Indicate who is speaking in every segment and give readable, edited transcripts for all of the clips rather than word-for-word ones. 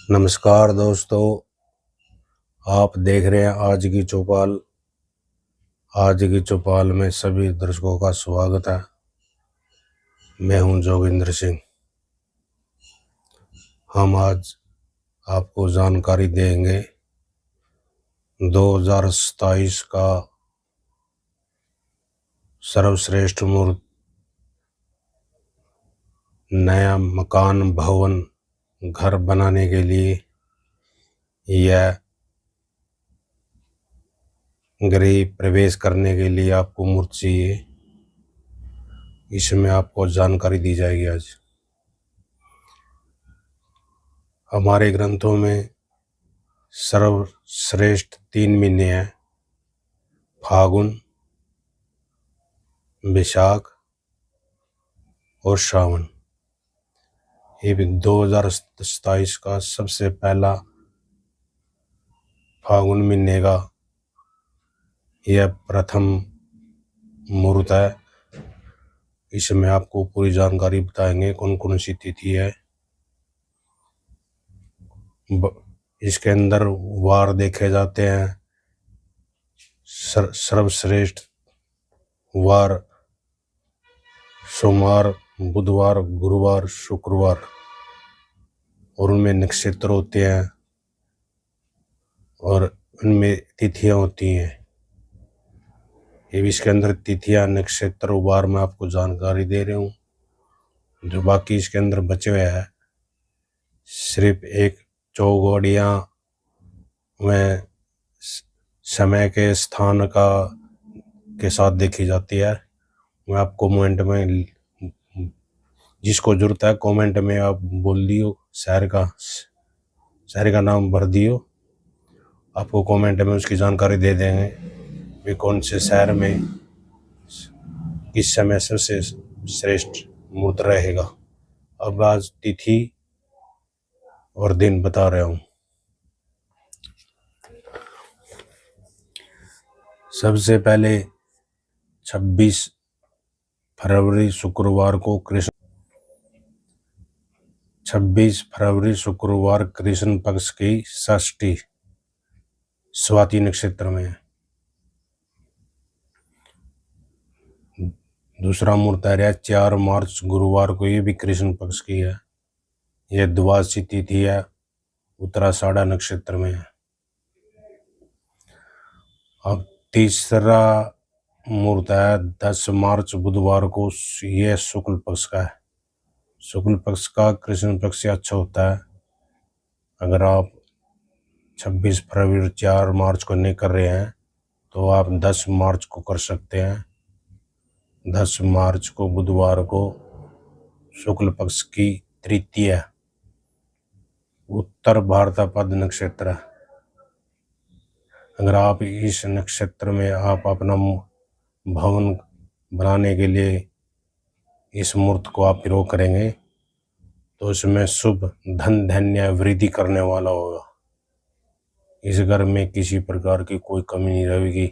Speaker 1: नमस्कार दोस्तों, आप देख रहे हैं आज की चौपाल। आज की चौपाल में सभी दर्शकों का स्वागत है। मैं हूं जोगिंदर सिंह। हम आज आपको जानकारी देंगे 2027 का सर्वश्रेष्ठ मुहूर्त, नया मकान भवन घर बनाने के लिए या गृह प्रवेश करने के लिए आपको मुहूर्त चाहिए। इसमें आपको जानकारी दी जाएगी। आज हमारे ग्रंथों में सर्वश्रेष्ठ 3 महीने हैं: फागुन, विशाख और श्रावण। ये भी 2027 का सबसे पहला फागुन महीने का यह प्रथम मुहूर्त है। इसमें आपको पूरी जानकारी बताएंगे कौन कौन सी तिथि है। इसके अंदर वार देखे जाते हैं। सर्वश्रेष्ठ वार सोमवार, बुधवार, गुरुवार, शुक्रवार, और उनमें नक्षत्र होते हैं और उनमें तिथियां होती हैं। ये भी इसके अंदर तिथियां, नक्षत्र, वार में आपको जानकारी दे रहे हूँ। जो बाकी इसके अंदर बचे हुए हैं सिर्फ एक चौघड़ियाँ में समय के स्थान का के साथ देखी जाती है। मैं आपको कमेंट में, जिसको जरूरत है कमेंट में आप बोल दियो, शहर का नाम भर दियो। आपको कमेंट में उसकी जानकारी दे देंगे वे कौन से शहर में किस समय सबसे श्रेष्ठ मुहूर्त रहेगा। अब आज तिथि और दिन बता रहा हूँ। सबसे पहले 26 फरवरी शुक्रवार को 26 फरवरी शुक्रवार कृष्ण पक्ष की षष्ठी स्वाति नक्षत्र में है। दूसरा मुहूर्त है 4 मार्च गुरुवार को, ये भी कृष्ण पक्ष की है। यह द्वादशी तिथि है, उत्तराषाढ़ा नक्षत्र में है। अब तीसरा मुहूर्त है 10 मार्च बुधवार को, यह शुक्ल पक्ष का है। शुक्ल पक्ष का कृष्ण पक्ष से अच्छा होता है। अगर आप 26 फरवरी 4 मार्च को नहीं कर रहे हैं तो आप 10 मार्च को कर सकते हैं। 10 मार्च को बुधवार को शुक्ल पक्ष की तृतीया, उत्तर भारतपद नक्षत्र है। अगर आप इस नक्षत्र में आप अपना भवन बनाने के लिए इस मुहूर्त को आप प्रयोग करेंगे तो इसमें शुभ धन धान्य वृद्धि करने वाला होगा। इस घर में किसी प्रकार की कोई कमी नहीं रहेगी।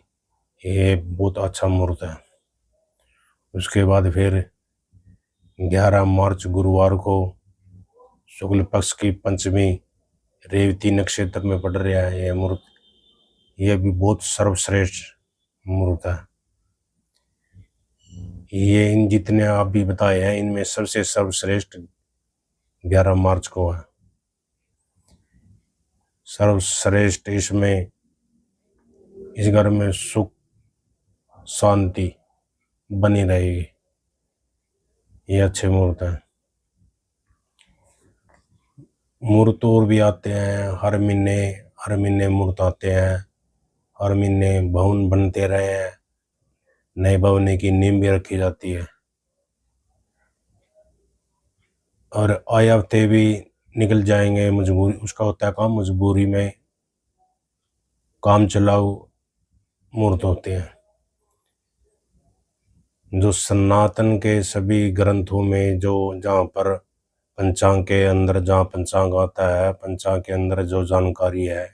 Speaker 1: ये बहुत अच्छा मुहूर्त है। उसके बाद फिर 11 मार्च गुरुवार को शुक्ल पक्ष की पंचमी रेवती नक्षत्र में पड़ रहा है यह मुहूर्त। यह भी बहुत सर्वश्रेष्ठ मुहूर्त है। ये इन जितने आप भी बताए हैं इनमें सबसे सर्वश्रेष्ठ 11 मार्च को है। सर्वश्रेष्ठ इसमें इस घर में सुख शांति बनी रहेगी। ये अच्छे मुहूर्त हैं। मुहूर्त और भी आते हैं, हर महीने मुहूर्त आते हैं। हर महीने भवन बनते रहे हैं, नए भवन की नींव भी रखी जाती है और आए हफ्ते भी निकल जाएंगे। मजबूरी उसका होता है काम, मजबूरी में काम चलाऊ मुहूर्त होते हैं। जो सनातन के सभी ग्रंथों में जो जहाँ पर पंचांग के अंदर जहाँ पंचांग आता है, पंचांग के अंदर जो जानकारी है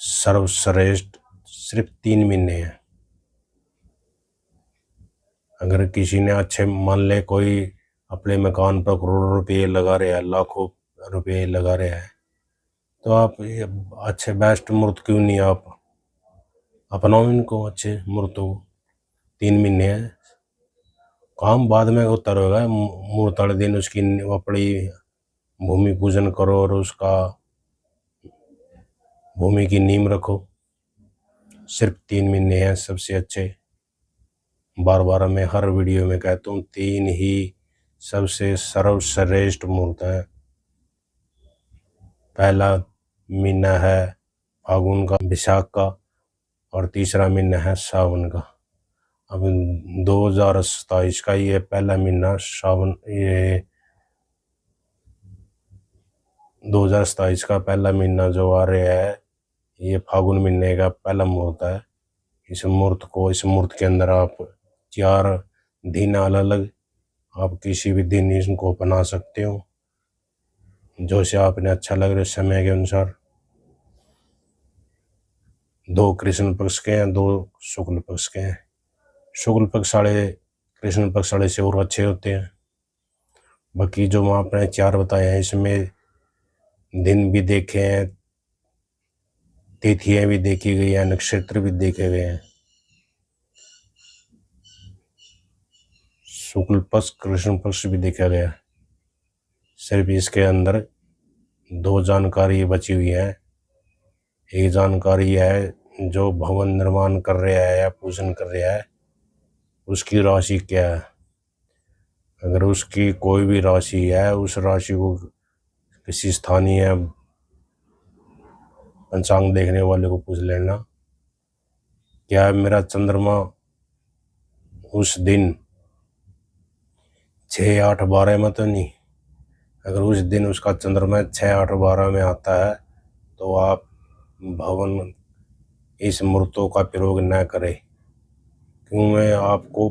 Speaker 1: सर्वश्रेष्ठ सिर्फ 3 महीने हैं। अगर किसी ने अच्छे मान ले कोई अपने मकान पर करोड़ों रुपये लगा रहे हैं, लाखों रुपये लगा रहे हैं, तो आप ये अच्छे बेस्ट मूर्त क्यों नहीं आप अपनाओ इनको, अच्छे मूर्तों को। 3 महीने है, काम बाद में होता रहेगा। मूर्त वाले दिन उसकी अपनी भूमि पूजन करो और उसका भूमि की नींव रखो। सिर्फ 3 महीने हैं सबसे अच्छे। बार बार मैं हर वीडियो में कहता हूँ 3 ही सबसे सर्वश्रेष्ठ मुहूर्त है। पहला महीना है फागुन का, विशाख का, और तीसरा महीना है सावन का। अब 2027 का ये पहला महीना सावन, ये 2027 का पहला महीना जो आ रहा है, ये फागुन महीने का पहला मुहूर्त है। इस मुहूर्त के अंदर आप 4 दिन अलग अलग, आप किसी भी दिन इसको बना सकते हो जो से आपने अच्छा लग रहा समय के अनुसार। 2 कृष्ण पक्ष के हैं, 2 शुक्ल पक्ष के हैं। शुक्ल पक्ष वाले कृष्ण पक्ष वाले से और अच्छे होते हैं। बाकी जो आपने 4 बताए हैं इसमें दिन भी देखे हैं, तिथियां भी देखी गई हैं, नक्षत्र भी देखे गए हैं। शुक्ल पक्ष कृष्ण पक्ष भी देखा गया। सिर्फ इसके अंदर 2 जानकारी बची हुई है। एक जानकारी है जो भवन निर्माण कर रहा है या पूजन कर रहा है, उसकी राशि क्या है। अगर उसकी कोई भी राशि है, उस राशि को किसी स्थानीय पंचांग देखने वाले को पूछ लेना, क्या मेरा चंद्रमा उस दिन 6, 8, 12 में तो नहीं। अगर उस दिन उसका चंद्रमा 6, 8, 12 में आता है तो आप भवन इस मूर्तों का प्रयोग न करें, क्योंकि आपको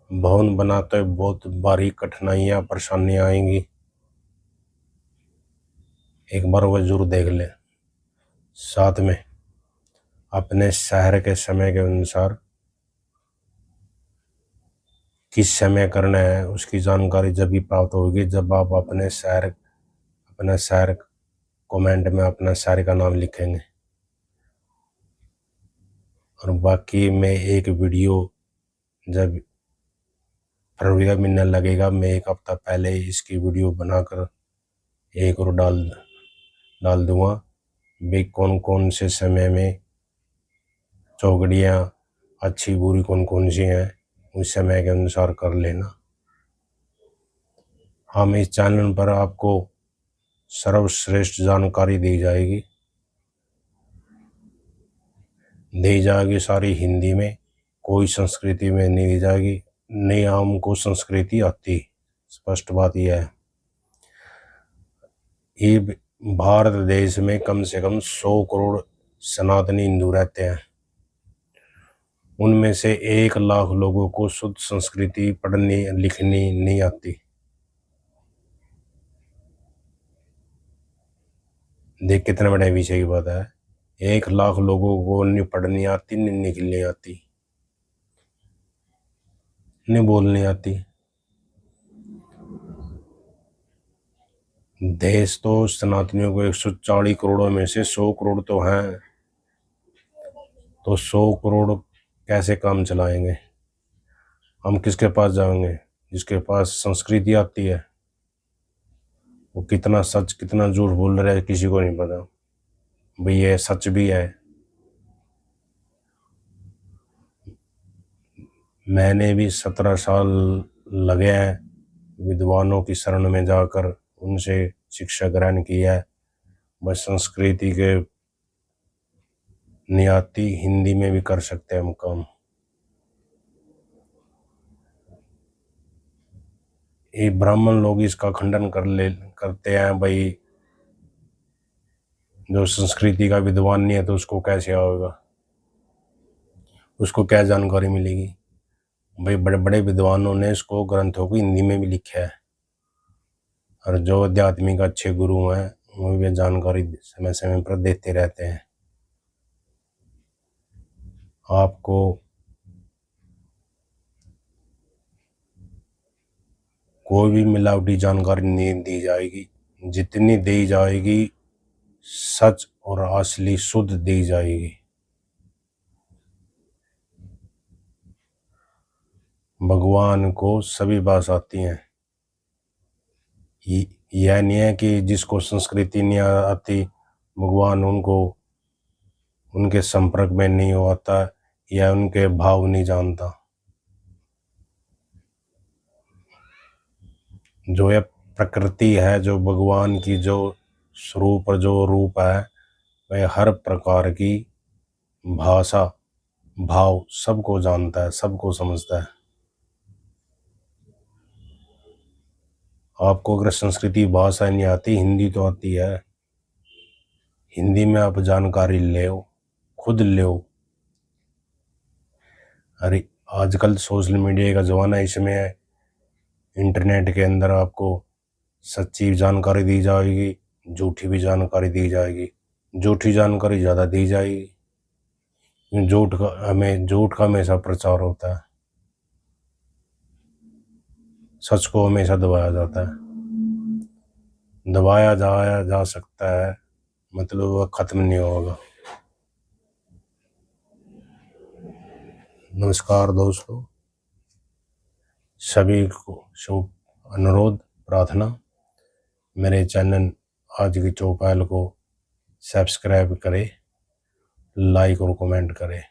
Speaker 1: भवन बनाते बहुत भारी कठिनाइयाँ परेशानियाँ आएंगी। एक बार वह जरूर देख लें। साथ में अपने शहर के समय के अनुसार किस समय करना है उसकी जानकारी जब भी प्राप्त होगी जब आप अपने शहर कमेंट में अपना शहर का नाम लिखेंगे। और बाकी मैं एक वीडियो जब फरवरी का महीना लगेगा, मैं 1 हफ्ता पहले इसकी वीडियो बनाकर एक और डाल दूंगा भी कौन कौन से समय में चौकड़ियाँ अच्छी बुरी कौन कौन सी हैं, उस समय के अनुसार कर लेना। हम इस चैनल पर आपको सर्वश्रेष्ठ जानकारी दी जाएगी सारी हिंदी में, कोई संस्कृति में नहीं दी जाएगी। नहीं हमको संस्कृति आती, स्पष्ट बात यह है। ये भारत देश में कम से कम 100 करोड़ सनातनी हिंदू रहते हैं। उनमें से 1 लाख लोगों को शुद्ध संस्कृति पढ़नी लिखनी नहीं आती। देख कितना बड़ा विषय की बात है। 1 लाख लोगों को नहीं पढ़नी आती, नहीं लिखनी आती, नहीं बोलनी आती। देश तो सनातनियों को 140 करोड़ों में से 100 करोड़ तो हैं, तो 100 करोड़ कैसे काम चलाएंगे। हम किसके पास जाएंगे? जिसके पास संस्कृति आती है। वो कितना सच कितना झूठ बोल रहा है किसी को नहीं पता। भाई ये सच भी है। मैंने भी 17 साल लगे हैं विद्वानों की शरण में जाकर उनसे शिक्षा ग्रहण की है। बस संस्कृति के नहीं आती, हिंदी में भी कर सकते हैं हम काम। ये ब्राह्मण लोग इसका खंडन करते हैं भाई जो संस्कृति का विद्वान नहीं है तो उसको कैसे आएगा, उसको क्या जानकारी मिलेगी। भाई बड़े बड़े विद्वानों ने इसको ग्रंथों को हिंदी में भी लिखा है, और जो आध्यात्मिक अच्छे गुरु हैं वो भी जानकारी समय समय पर देते रहते हैं। आपको कोई भी मिलावटी जानकारी नहीं दी जाएगी। जितनी दी जाएगी सच और असली शुद्ध दी जाएगी। भगवान को सभी भाषा आती हैं। यह नहीं है कि जिसको संस्कृति नहीं आती भगवान उनको उनके संपर्क में नहीं होता या उनके भाव नहीं जानता। जो यह प्रकृति है, जो भगवान की जो स्वरूप और जो रूप है, वह हर प्रकार की भाषा भाव सबको जानता है, सबको समझता है। आपको अगर संस्कृति भाषा नहीं आती, हिंदी तो आती है, हिंदी में आप जानकारी ले खुद ले। अरे आजकल सोशल मीडिया का ज़माना है, इसमें इंटरनेट के अंदर आपको सच्ची जानकारी दी जाएगी, झूठी भी जानकारी दी जाएगी। झूठी जानकारी ज़्यादा दी जाएगी, झूठ का हमेशा प्रचार होता है, सच को हमेशा दबाया जाता है। दबाया जाया जा सकता है, मतलब वह खत्म नहीं होगा। नमस्कार दोस्तों, सभी को शुभ अनुरोध प्रार्थना, मेरे चैनल आज की चौपाल को सब्सक्राइब करें, लाइक और कमेंट करें।